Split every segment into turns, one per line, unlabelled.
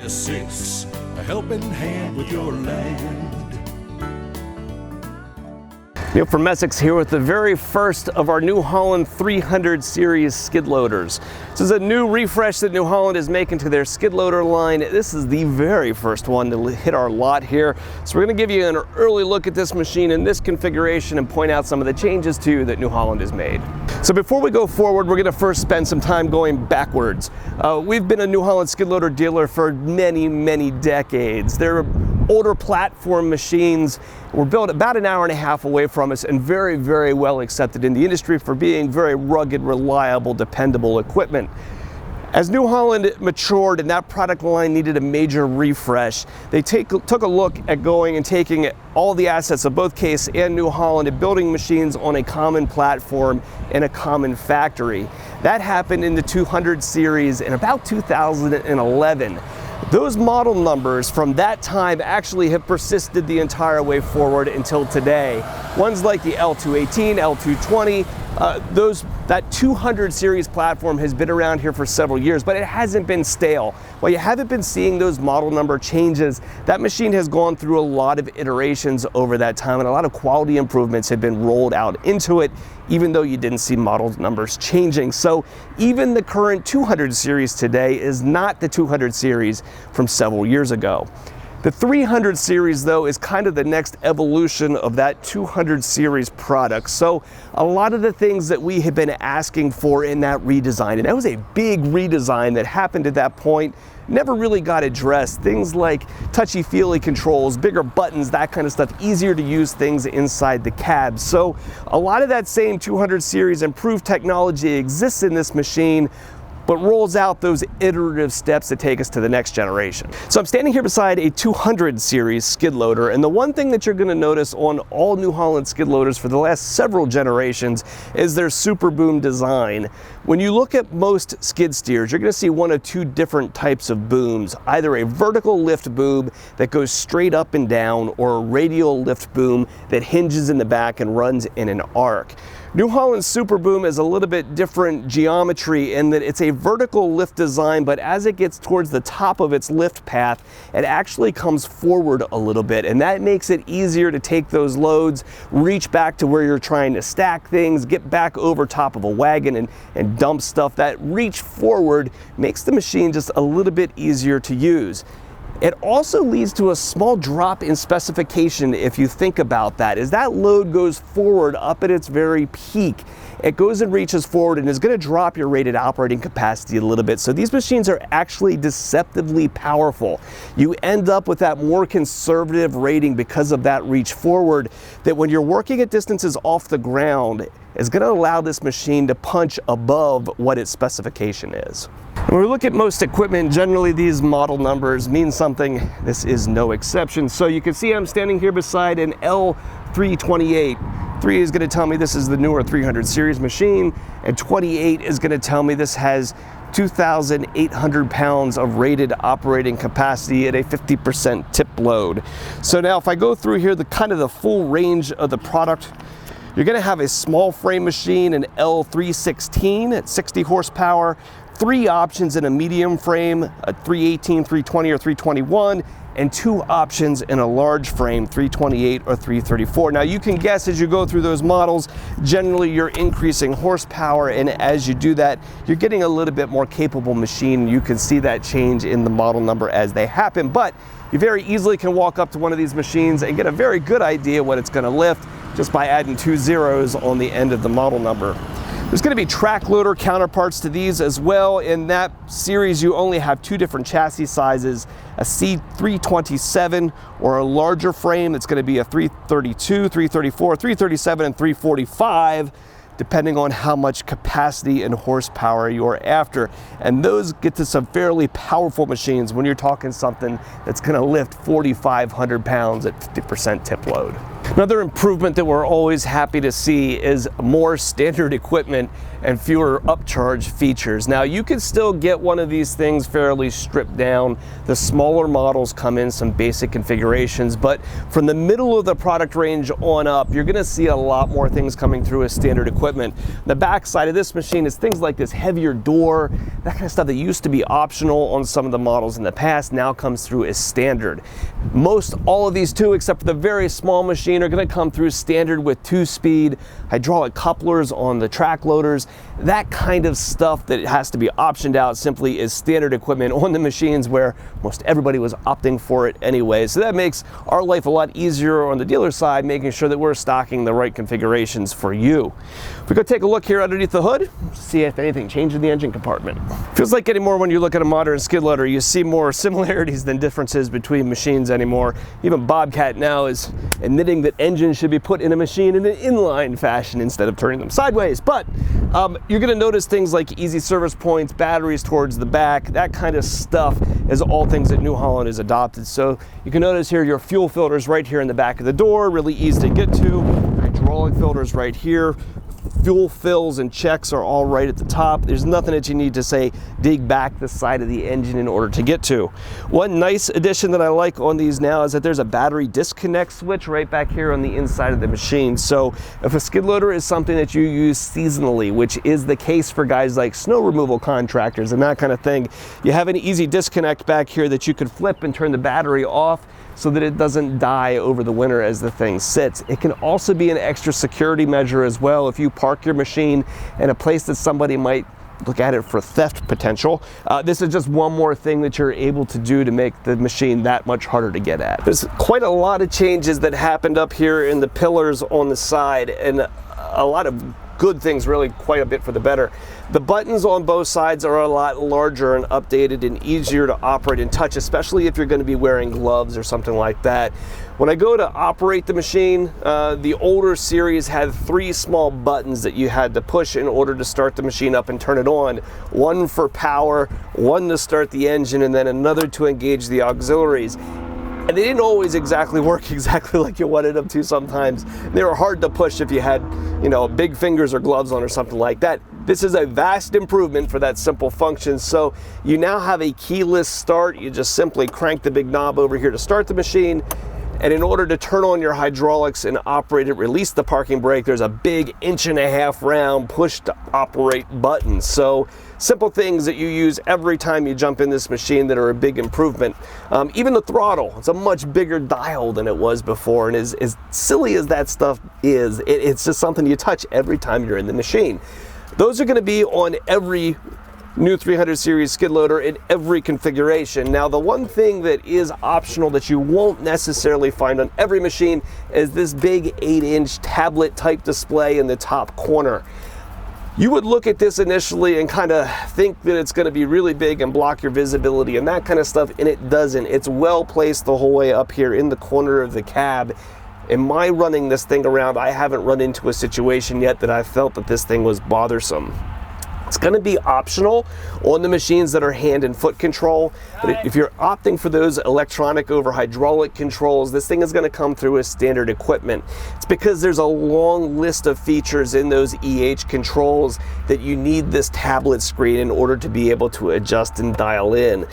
6, a helping hand with your land.
Neil from Essex here with the very first of our New Holland 300 series skid loaders. This is a new refresh that New Holland is making to their skid loader line. This is the very first one to hit our lot here. So we're going to give you an early look at this machine in this configuration and point out some of the changes too that New Holland has made. So before we go forward, we're going to first spend some time going backwards. We've been a New Holland skid loader dealer for many decades. They're older platform machines were built about an hour and a half away from us and very well accepted in the industry for being very rugged, reliable, dependable equipment. As New Holland matured and that product line needed a major refresh, they took a look at going and taking all the assets of both Case and New Holland and building machines on a common platform in a common factory. That happened in the 200 series in about 2011. Those model numbers from that time actually have persisted the entire way forward until today. Ones like the L328, L328, that 200 series platform has been around here for several years, but it hasn't been stale. While you haven't been seeing those model number changes, that machine has gone through a lot of iterations over that time, and a lot of quality improvements have been rolled out into it, even though you didn't see model numbers changing. So even the current 200 series today is not the 200 series from several years ago. The 300 series, though, is kind of the next evolution of that 200 series product. So a lot of the things that we have been asking for in that redesign, and that was a big redesign that happened at that point, never really got addressed. Things like touchy-feely controls, bigger buttons, that kind of stuff, easier to use things inside the cab. So a lot of that same 200 series improved technology exists in this machine, but rolls out those iterative steps that take us to the next generation. So I'm standing here beside a 200 series skid loader, and the one thing that you're gonna notice on all New Holland skid loaders for the last several generations is their super boom design. When you look at most skid steers, you're gonna see one of two different types of booms, either a vertical lift boom that goes straight up and down, or a radial lift boom that hinges in the back and runs in an arc. New Holland's Super Boom is a little bit different geometry in that it's a vertical lift design, but as it gets towards the top of its lift path, it actually comes forward a little bit, and that makes it easier to take those loads, reach back to where you're trying to stack things, get back over top of a wagon and dump stuff. That reach forward makes the machine just a little bit easier to use. It also leads to a small drop in specification if you think about that. As that load goes forward up at its very peak, it goes and reaches forward and is going to drop your rated operating capacity a little bit. So these machines are actually deceptively powerful. You end up with that more conservative rating because of that reach forward, that when you're working at distances off the ground, is going to allow this machine to punch above what its specification is. When we look at most equipment, generally these model numbers mean something. This is no exception. So you can see I'm standing here beside an L328. 3 is going to tell me this is the newer 300 series machine, and 28 is going to tell me this has 2,800 pounds of rated operating capacity at a 50% tip load. So now if I go through here, the kind of the full range of the product, you're going to have a small frame machine, an L316 at 60 horsepower, 3 options in a medium frame, a 318, 320, or 321, and 2 options in a large frame, 328 or 334. Now you can guess as you go through those models, generally you're increasing horsepower, and as you do that, you're getting a little bit more capable machine. You can see that change in the model number as they happen, but you very easily can walk up to one of these machines and get a very good idea what it's going to lift just by adding 2 zeros on the end of the model number. There's going to be track loader counterparts to these as well. In that series, you only have 2 different chassis sizes, a C327 or a larger frame that's going to be a 332, 334, 337, and 345, depending on how much capacity and horsepower you're after. And those get to some fairly powerful machines when you're talking something that's going to lift 4,500 pounds at 50% tip load. Another improvement that we're always happy to see is more standard equipment and fewer upcharge features. Now, you can still get one of these things fairly stripped down. The smaller models come in some basic configurations, but from the middle of the product range on up, you're gonna see a lot more things coming through as standard equipment. The back side of this machine is things like this heavier door, that kind of stuff that used to be optional on some of the models in the past, now comes through as standard. Most all of these too, except for the very small machine, are gonna come through standard with 2-speed hydraulic couplers on the track loaders. That kind of stuff that has to be optioned out simply is standard equipment on the machines where most everybody was opting for it anyway. So that makes our life a lot easier on the dealer side, making sure that we're stocking the right configurations for you. If we go take a look here underneath the hood, see if anything changed in the engine compartment. Feels like anymore when you look at a modern skid loader, you see more similarities than differences between machines anymore. Even Bobcat now is admitting that engines should be put in a machine in an inline fashion instead of turning them sideways. But you're gonna notice things like easy service points, batteries towards the back, that kind of stuff is all things that New Holland has adopted. So you can notice here your fuel filters right here in the back of the door, really easy to get to. Hydraulic filters right here. Fuel fills and checks are all right at the top. There's nothing that you need to say dig back the side of the engine in order to get to. One nice addition that I like on these now is that there's a battery disconnect switch right back here on the inside of the machine. So if a skid loader is something that you use seasonally, which is the case for guys like snow removal contractors and that kind of thing, you have an easy disconnect back here that you could flip and turn the battery off so that it doesn't die over the winter as the thing sits. It can also be an extra security measure as well if you park your machine in a place that somebody might look at it for theft potential. This is just one more thing that you're able to do to make the machine that much harder to get at. There's quite a lot of changes that happened up here in the pillars on the side, and a lot of good things, really quite a bit for the better. The buttons on both sides are a lot larger and updated and easier to operate and touch, especially if you're going to be wearing gloves or something like that. When I go to operate the machine, the older series had 3 small buttons that you had to push in order to start the machine up and turn it on. One for power, one to start the engine, and then another to engage the auxiliaries. And they didn't always exactly work exactly like you wanted them to sometimes. They were hard to push if you had, you know, big fingers or gloves on or something like that. This is a vast improvement for that simple function. So you now have a keyless start. You just simply crank the big knob over here to start the machine. And in order to turn on your hydraulics and operate it, release the parking brake, there's a big 1.5-inch round push to operate button. So simple things that you use every time you jump in this machine that are a big improvement. Even the throttle, it's a much bigger dial than it was before. And as silly as that stuff is, it's just something you touch every time you're in the machine. Those are going to be on every new 300 series skid loader in every configuration. Now, the one thing that is optional that you won't necessarily find on every machine is this big 8-inch tablet type display in the top corner. You would look at this initially and kind of think that it's going to be really big and block your visibility and that kind of stuff, and it doesn't. It's well placed the whole way up here in the corner of the cab. In my running this thing around, I haven't run into a situation yet that I felt that this thing was bothersome. It's going to be optional on the machines that are hand and foot control, but if you're opting for those electronic over hydraulic controls, this thing is going to come through as standard equipment. It's because there's a long list of features in those EH controls that you need this tablet screen in order to be able to adjust and dial in.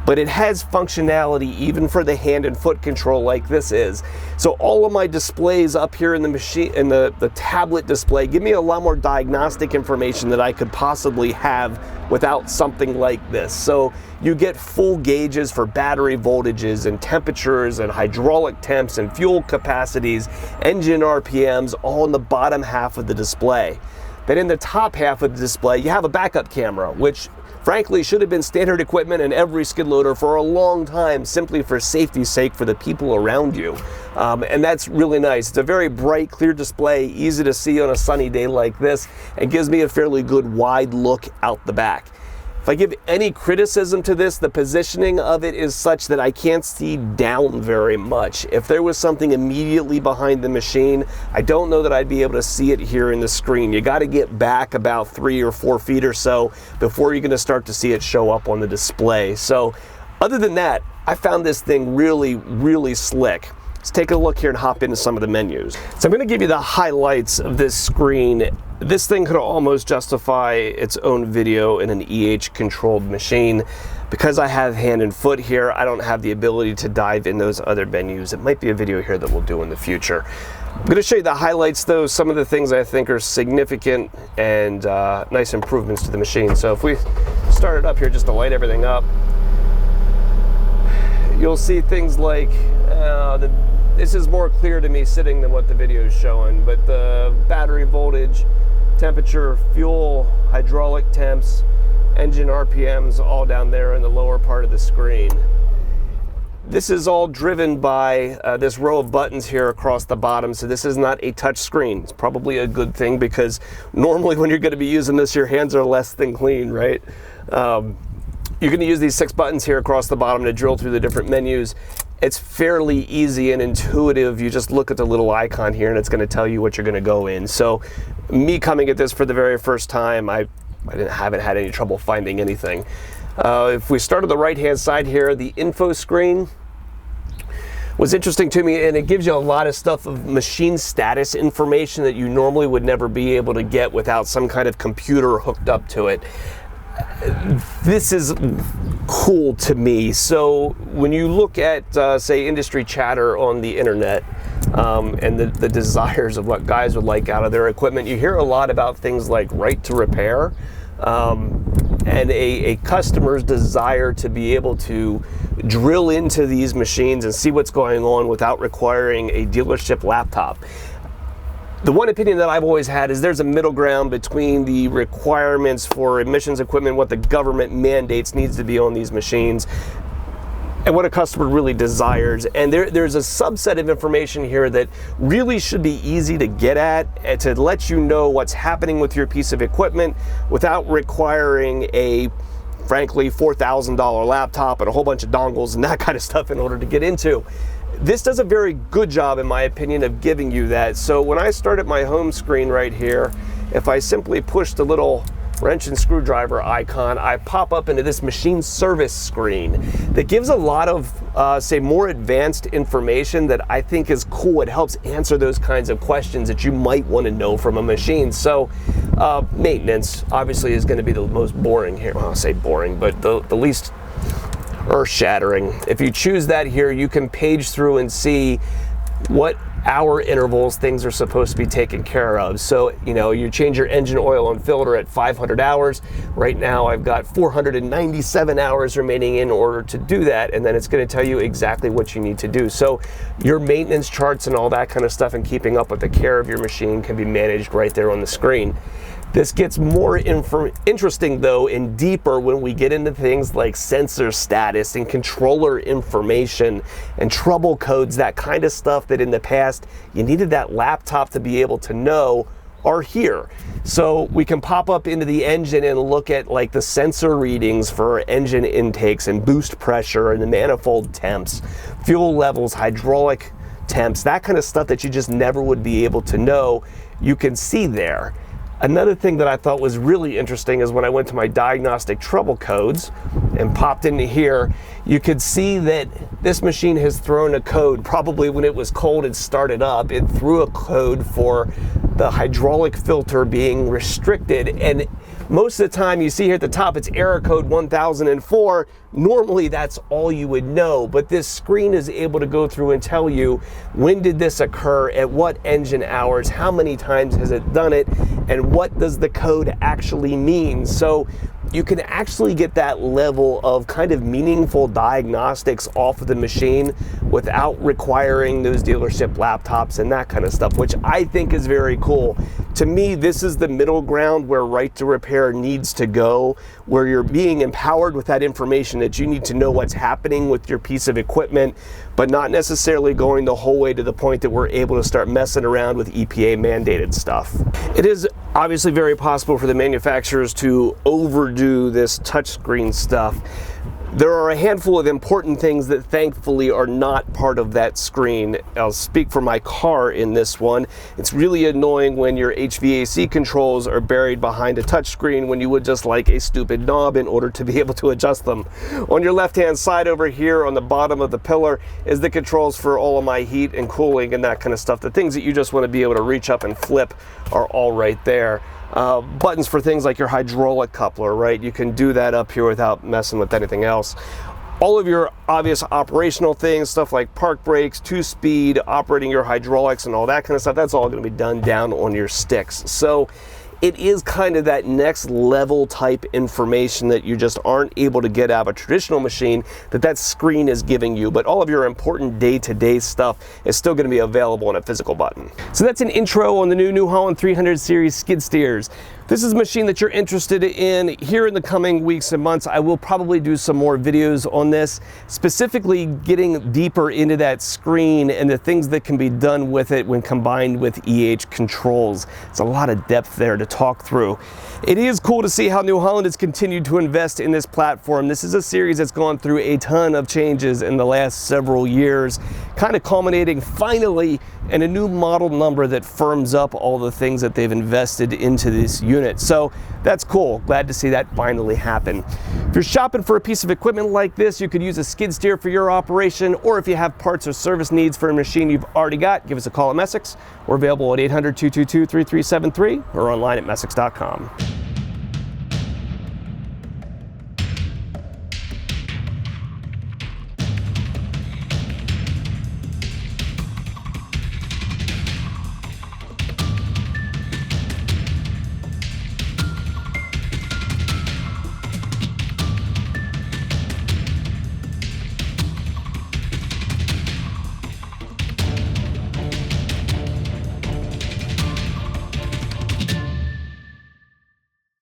But it has functionality even for the hand and foot control like this is. So all of my displays up here in the machine, in the tablet display, give me a lot more diagnostic information that I could possibly have without something like this. So you get full gauges for battery voltages and temperatures and hydraulic temps and fuel capacities, engine RPMs, all in the bottom half of the display. Then in the top half of the display, you have a backup camera, which frankly should have been standard equipment in every skid loader for a long time, simply for safety's sake for the people around you. And that's really nice. It's a very bright, clear display, easy to see on a sunny day like this, and gives me a fairly good wide look out the back. If I give any criticism to this, the positioning of it is such that I can't see down very much. If there was something immediately behind the machine, I don't know that I'd be able to see it here in the screen. You got to get back about 3 or 4 feet or so before you're going to start to see it show up on the display. So other than that, I found this thing really, really slick. let's take a look here and hop into some of the menus. So I'm going to give you the highlights of this screen. This thing could almost justify its own video in an controlled machine. Because I have hand and foot here, I don't have the ability to dive in those other menus. It might be a video here that we'll do in the future. I'm going to show you the highlights though, some of the things I think are significant and nice improvements to the machine. So if we start it up here just to light everything up, you'll see things like, this is more clear to me sitting than what the video is showing, but the battery voltage, temperature, fuel, hydraulic temps, engine RPMs all down there in the lower part of the screen. This is all driven by this row of buttons here across the bottom, so this is not a touch screen. It's probably a good thing because normally when you're going to be using this, your hands are less than clean, right? You're going to use these 6 buttons here across the bottom to drill through the different menus. It's fairly easy and intuitive. You just look at the little icon here and it's going to tell you what you're going to go in. So me coming at this for the very first time, I haven't had any trouble finding anything. If we start on the right hand side here, the info screen was interesting to me, and it gives you a lot of stuff of machine status information that you normally would never be able to get without some kind of computer hooked up to it. This is cool to me. So when you look at say industry chatter on the internet and the desires of what guys would like out of their equipment, you hear a lot about things like right to repair and a customer's desire to be able to drill into these machines and see what's going on without requiring a dealership laptop. The one opinion that I've always had is there's a middle ground between the requirements for emissions equipment, what the government mandates needs to be on these machines, and what a customer really desires. And there's a subset of information here that really should be easy to get at and to let you know what's happening with your piece of equipment without requiring a, frankly, $4,000 laptop and a whole bunch of dongles and that kind of stuff in order to get into. This does a very good job, in my opinion, of giving you that. So when I start at my home screen right here, if I simply push the little wrench and screwdriver icon, I pop up into this machine service screen that gives a lot of, say, more advanced information that I think is cool. It helps answer those kinds of questions that you might want to know from a machine. So maintenance obviously is going to be the most boring here. Well, I'll say boring, but the least earth-shattering. If you choose that here, you can page through and see what hour intervals things are supposed to be taken care of. So, you know, you change your engine oil and filter at 500 hours. Right now I've got 497 hours remaining in order to do that, and then it's going to tell you exactly what you need to do. So your maintenance charts and all that kind of stuff and keeping up with the care of your machine can be managed right there on the screen. This gets more interesting though and deeper when we get into things like sensor status and controller information and trouble codes, that kind of stuff that in the past you needed that laptop to be able to know are here. So we can pop up into the engine and look at like the sensor readings for engine intakes and boost pressure and the manifold temps, fuel levels, hydraulic temps, that kind of stuff that you just never would be able to know, you can see there. Another thing that I thought was really interesting is when I went to my diagnostic trouble codes and popped into here, you could see that this machine has thrown a code. Probably when it was cold and started up, it threw a code for the hydraulic filter being restricted. And most of the time you see here at the top, it's error code 1004. Normally that's all you would know, but this screen is able to go through and tell you when did this occur, at what engine hours, how many times has it done it, and what does the code actually mean. So you can actually get that level of kind of meaningful diagnostics off of the machine without requiring those dealership laptops and that kind of stuff, which I think is very cool. To me, this is the middle ground where right to repair needs to go, where you're being empowered with that information that you need to know what's happening with your piece of equipment, but not necessarily going the whole way to the point that we're able to start messing around with EPA mandated stuff. It is obviously very possible for the manufacturers to overdo this touchscreen stuff. There are a handful of important things that thankfully are not part of that screen. I'll speak for my car in this one. It's really annoying when your HVAC controls are buried behind a touchscreen when you would just like a stupid knob in order to be able to adjust them. On your left-hand side over here on the bottom of the pillar is the controls for all of my heat and cooling and that kind of stuff. The things that you just want to be able to reach up and flip are all right there. Buttons for things like your hydraulic coupler, right? You can do that up here without messing with anything else. All of your obvious operational things, stuff like park brakes, 2-speed, operating your hydraulics and all that kind of stuff, that's all going to be done down on your sticks. So it is kind of that next level type information that you just aren't able to get out of a traditional machine that screen is giving you, but all of your important day-to-day stuff is still going to be available on a physical button. So that's an intro on the New Holland 300 series skid steers. This is a machine that you're interested in. Here in the coming weeks and months, I will probably do some more videos on this, specifically getting deeper into that screen and the things that can be done with it when combined with Hvac Controls. It's a lot of depth there to talk through. It is cool to see how New Holland has continued to invest in this platform. This is a series that's gone through a ton of changes in the last several years, kind of culminating finally in a new model number that firms up all the things that they've invested into this unit. So that's cool. Glad to see that finally happen. If you're shopping for a piece of equipment like this, you could use a skid steer for your operation, or if you have parts or service needs for a machine you've already got, give us a call at Messick's. We're available at 800-222-3373 or online at messick's.com.